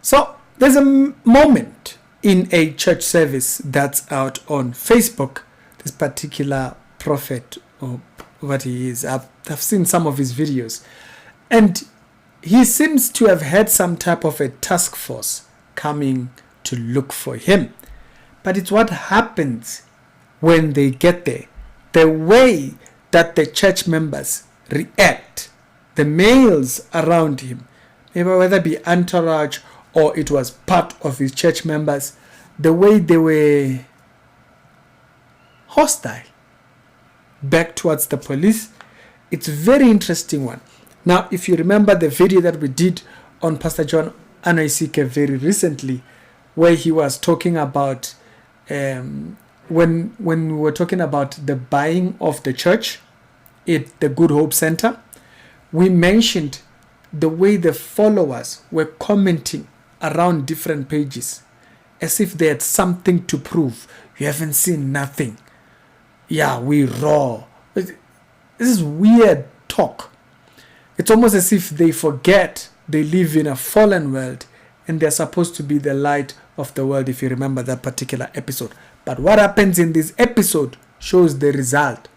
So there's a moment in a church service that's out on Facebook. This particular prophet, or what he is, I've seen some of his videos, and he seems to have had some type of a task force coming to look for him. But it's what happens when they get there, the way that the church members react, the males around him, maybe whether it be entourage or it was part of his church members, the way they were hostile back towards the police. It's a very interesting one. Now, if you remember the video that we did on Pastor John Anoisike very recently, where he was talking about when we were talking about the buying of the church at the Good Hope Center, we mentioned the way the followers were commenting around different pages as if they had something to prove. You haven't seen nothing. Yeah, we raw. This is weird talk. It's almost as if they forget they live in a fallen world and they're supposed to be the light of the world, if you remember that particular episode. But what happens in this episode shows the result.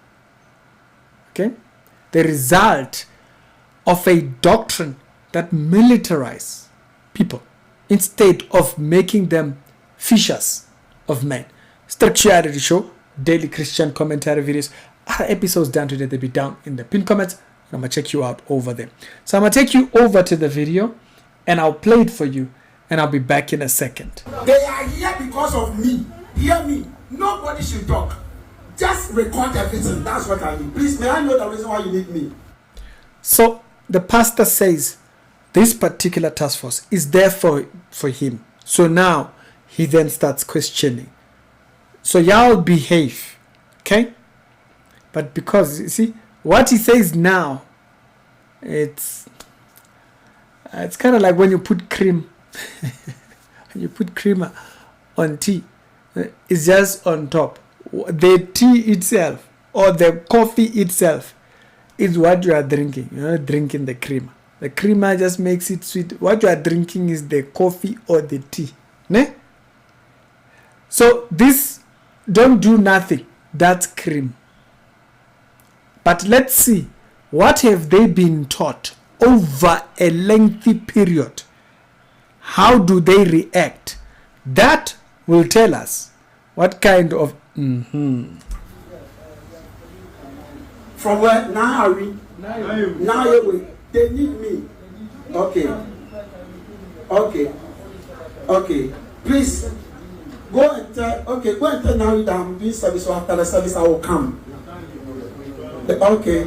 Okay? The result of a doctrine that militarizes people instead of making them fishers of men. Structured show, daily Christian commentary videos. Other episodes done today, they'll be down in the pinned comments. I'm going to check you out over there. So I'm going to take you over to the video and I'll play it for you and I'll be back in a second. They are here because of me. Hear me. Nobody should talk. Just record everything. That's what I do. Please, may I know the reason why you need me? So the pastor says this particular task force is there for him. So now he then starts questioning. So y'all behave. Okay? But because, you see, what he says now, it's kind of like when you put cream, you put creamer on tea, it's just on top. The tea itself or the coffee itself is what you are drinking. You're not drinking the creamer. The creamer just makes it sweet. What you are drinking is the coffee or the tea. Ne? So this, don't do nothing. That's cream. But let's see, what have they been taught over a lengthy period? How do they react? That will tell us what kind of... From where? Now are we? Now they need me. Okay. Please, go and tell now that I'm doing service, so after the service I will come. Okay.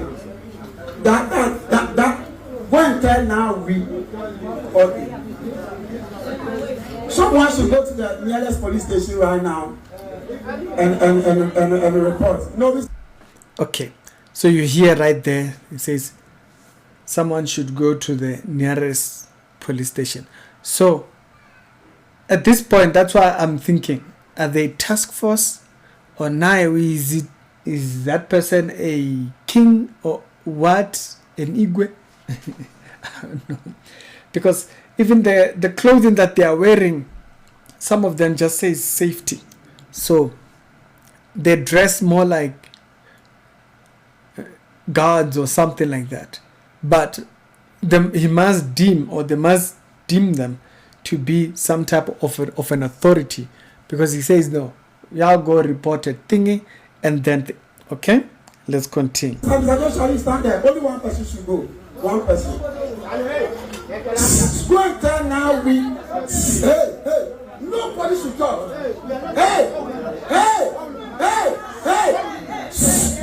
That. Go and tell now we. Okay. Someone should go to the nearest police station right now and report. No. Okay. So you hear right there, it says someone should go to the nearest police station. So at this point, that's why I'm thinking, are they task force or now is that person a king or what? An igwe? I don't know. Because even the clothing that they are wearing, some of them just say safety. So they dress more like guards or something like that. But they must deem them to be some type of an authority, because he says no, y'all go report a thingy and then okay, let's continue. Stand there. Only one person should go. One person. Go and tell now we. Hey, nobody should talk. Hey,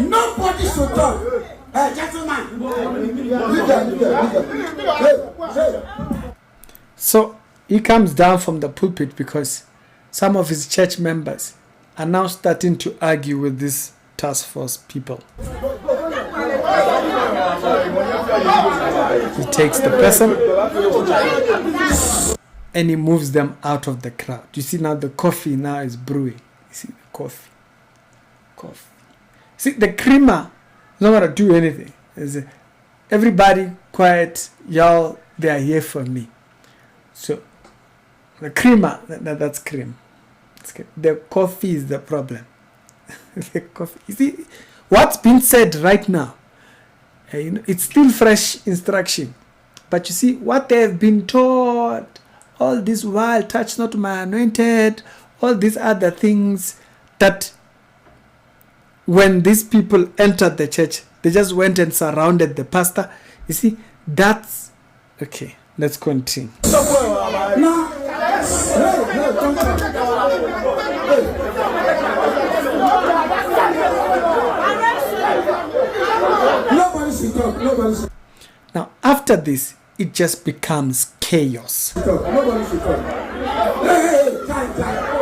nobody should talk. Hey, gentlemen. So he comes down from the pulpit because some of his church members are now starting to argue with these task force people. He takes the person and he moves them out of the crowd. You see now the coffee now is brewing. You see the coffee. See the creamer is not going to do anything. Everybody quiet, y'all, they are here for me. So The creamer, that's cream. The coffee is the problem. The coffee. You see, what's been said right now, it's still fresh instruction. But you see, what they have been taught all this while, touch not my anointed, all these other things, that when these people entered the church, they just went and surrounded the pastor. You see, that's okay. Let's continue. Now, after this, it just becomes chaos. Nobody should come. Hey, time.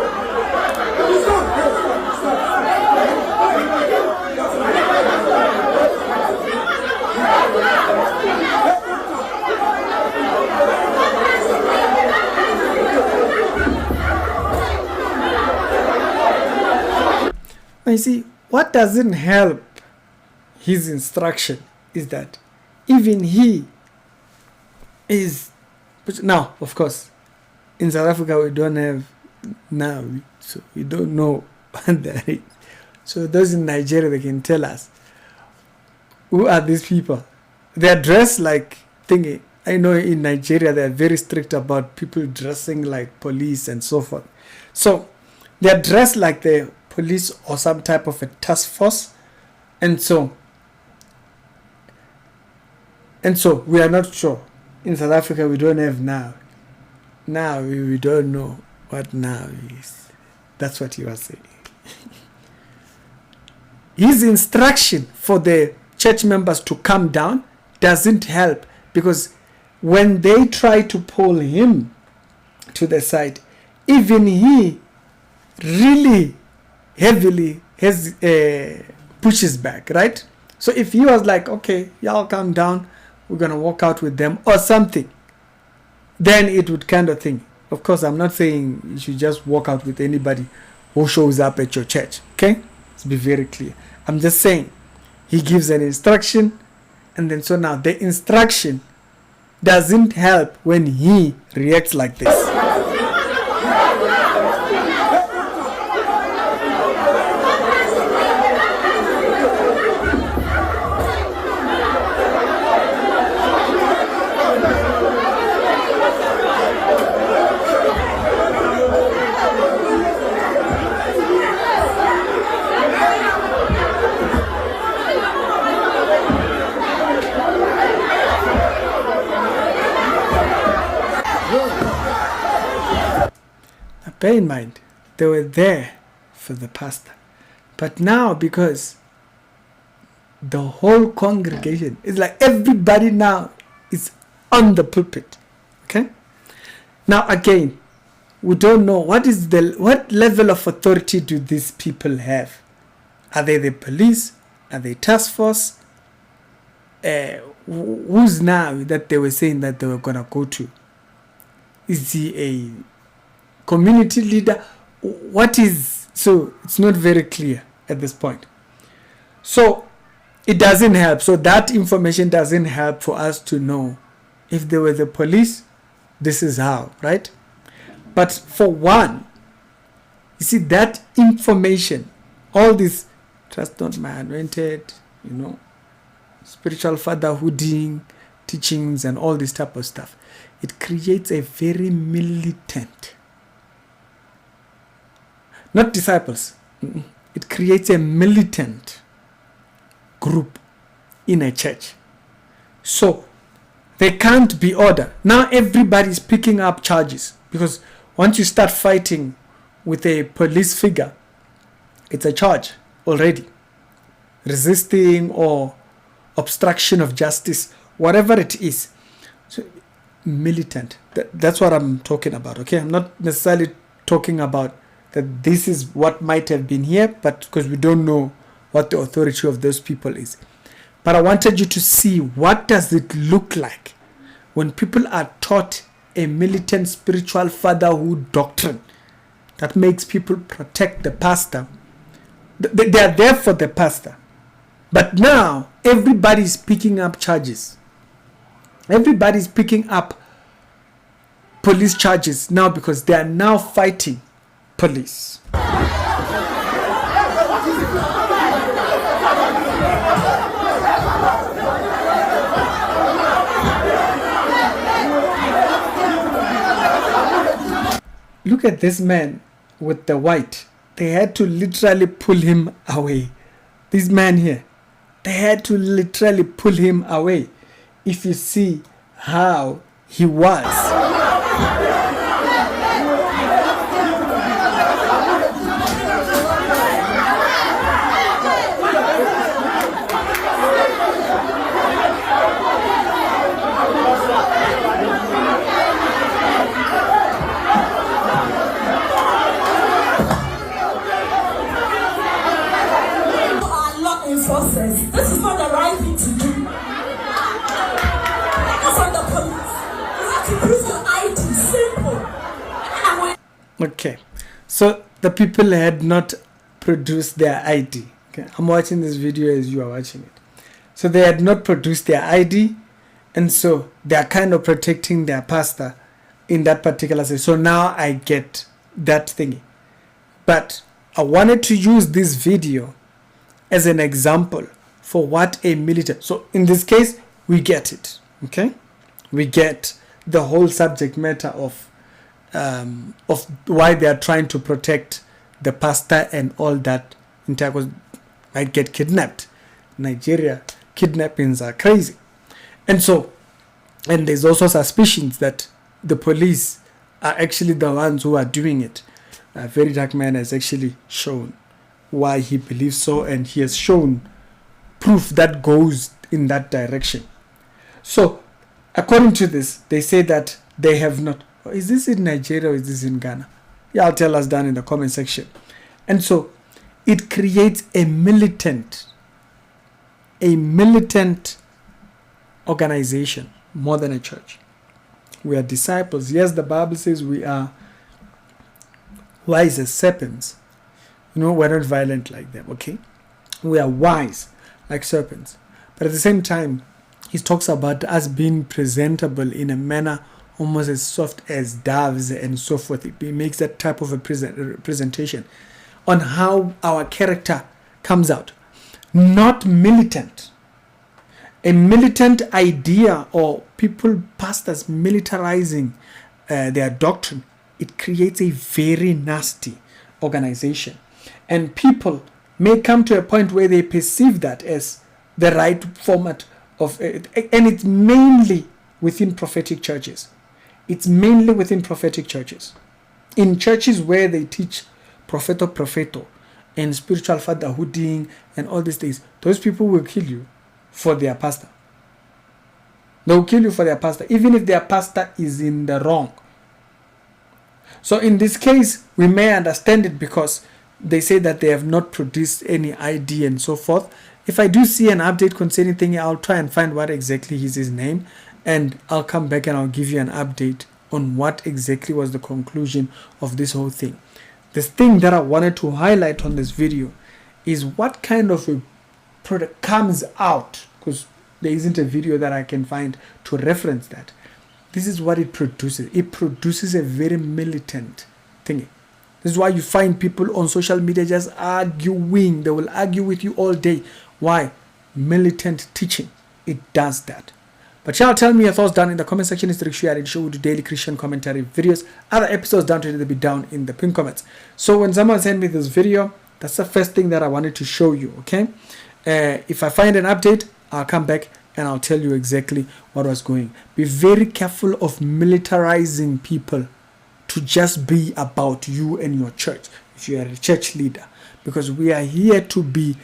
You see, what doesn't help his instruction is that even he is now, of course, in South Africa we don't have now, so we don't know that. So those in Nigeria, they can tell us who are these people. They are dressed like thingy. I know in Nigeria they are very strict about people dressing like police and so forth. So they are dressed like the police or some type of a task force, and so we are not sure. In South Africa we don't have now we don't know what now is. That's what he was saying. His instruction for the church members to come down doesn't help, because when they try to pull him to the side, even he really heavily pushes back, right? So if he was like, okay, y'all come down, we're gonna walk out with them or something, then it would kind of thing. Of course, I'm not saying you should just walk out with anybody who shows up at your church, okay? Let's be very clear. I'm just saying he gives an instruction, and then so now the instruction doesn't help when he reacts like this. Bear in mind, they were there for the pastor. But now, because the whole congregation, it's like everybody now is on the pulpit. Okay? Now again, we don't know what level of authority do these people have. Are they the police? Are they task force? Who's now that they were saying that they were gonna go to? Is he a community leader? What is? So it's not very clear at this point. So it doesn't help. So that information doesn't help for us to know if they were the police. This is how, right? But for one, you see that information, all this trust not my anointed, spiritual fatherhooding, teachings, and all this type of stuff, it creates a very militant. Not disciples. It creates a militant group in a church. So they can't be ordered. Now everybody's picking up charges, because once you start fighting with a police figure, it's a charge already. Resisting or obstruction of justice, whatever it is. So militant. That's what I'm talking about. Okay, I'm not necessarily talking about that this is what might have been here, but because we don't know what the authority of those people is. But I wanted you to see, what does it look like when people are taught a militant spiritual fatherhood doctrine that makes people protect the pastor. They are there for the pastor. But now everybody's picking up charges. Everybody's picking up police charges now because they are now fighting police. Look at this man with the white. They had to literally pull him away. This man here, they had to literally pull him away. If you see how he was. This is not the right thing to do. From the police, you have to prove your ID. Simple. Okay, so the people had not produced their ID. Okay, I'm watching this video as you are watching it. So they had not produced their ID, and so they are kind of protecting their pastor in that particular sense. So now I get that thingy. But I wanted to use this video as an example for what a militant. So in this case, we get it. Okay, we get the whole subject matter of why they are trying to protect the pastor and all that. Because might get kidnapped. Nigeria kidnappings are crazy, and there's also suspicions that the police are actually the ones who are doing it. A very dark man has actually shown why he believes so, and he has shown proof that goes in that direction. So according to this, they say that they have not. Is this in Nigeria or is this in Ghana? Y'all tell us down in the comment section. And so it creates a militant organization more than a church. We are disciples. Yes, the Bible says we are wise as serpents. We're not violent like them, okay? We are wise like serpents. But at the same time, he talks about us being presentable in a manner almost as soft as doves and so forth. He makes that type of a presentation on how our character comes out. Not militant. A militant idea or pastors militarizing their doctrine, it creates a very nasty organization. And people may come to a point where they perceive that as the right format of it. And it's mainly within prophetic churches. It's mainly within prophetic churches. In churches where they teach propheto and spiritual fatherhooding and all these things, those people will kill you for their pastor. They will kill you for their pastor, even if their pastor is in the wrong. So in this case, we may understand it because they say that they have not produced any ID and so forth. If I do see an update concerning thing, I'll try and find what exactly is his name, and I'll come back and I'll give you an update on what exactly was the conclusion of this whole thing. The thing that I wanted to highlight on this video is what kind of a product comes out, because there isn't a video that I can find to reference that. This is what it produces. It produces a very militant thingy. This is why you find people on social media just arguing. They will argue with you all day. Why? Militant teaching. It does that. But y'all tell me your thoughts down in the comment section. It's the Rick Show with daily Christian commentary videos. Other episodes down to be down in the pinned comments. So when someone sent me this video, that's the first thing that I wanted to show you, okay? If I find an update, I'll come back and I'll tell you exactly what was going. Be very careful of militarizing people to just be about you and your church if you are a church leader, because we are here to build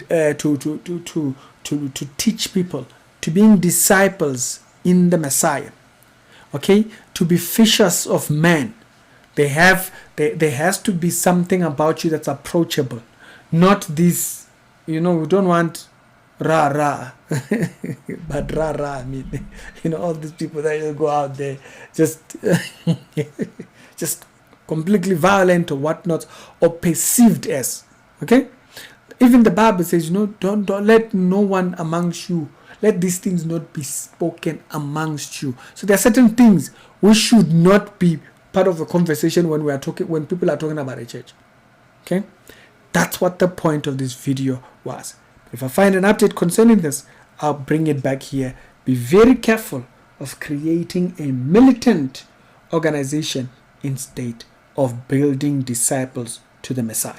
to teach people, to being disciples in the Messiah, okay, to be fishers of men. There has to be something about you that's approachable, not this, we don't want rah but rah, I mean, all these people that just go out there just completely violent or whatnot, or perceived as, okay. Even the Bible says, don't let no one amongst you, let these things not be spoken amongst you. So there are certain things which should not be part of the conversation when when people are talking about a church. Okay, that's what the point of this video was. If I find an update concerning this, I'll bring it back here. Be very careful of creating a militant organization instead of building disciples to the Messiah.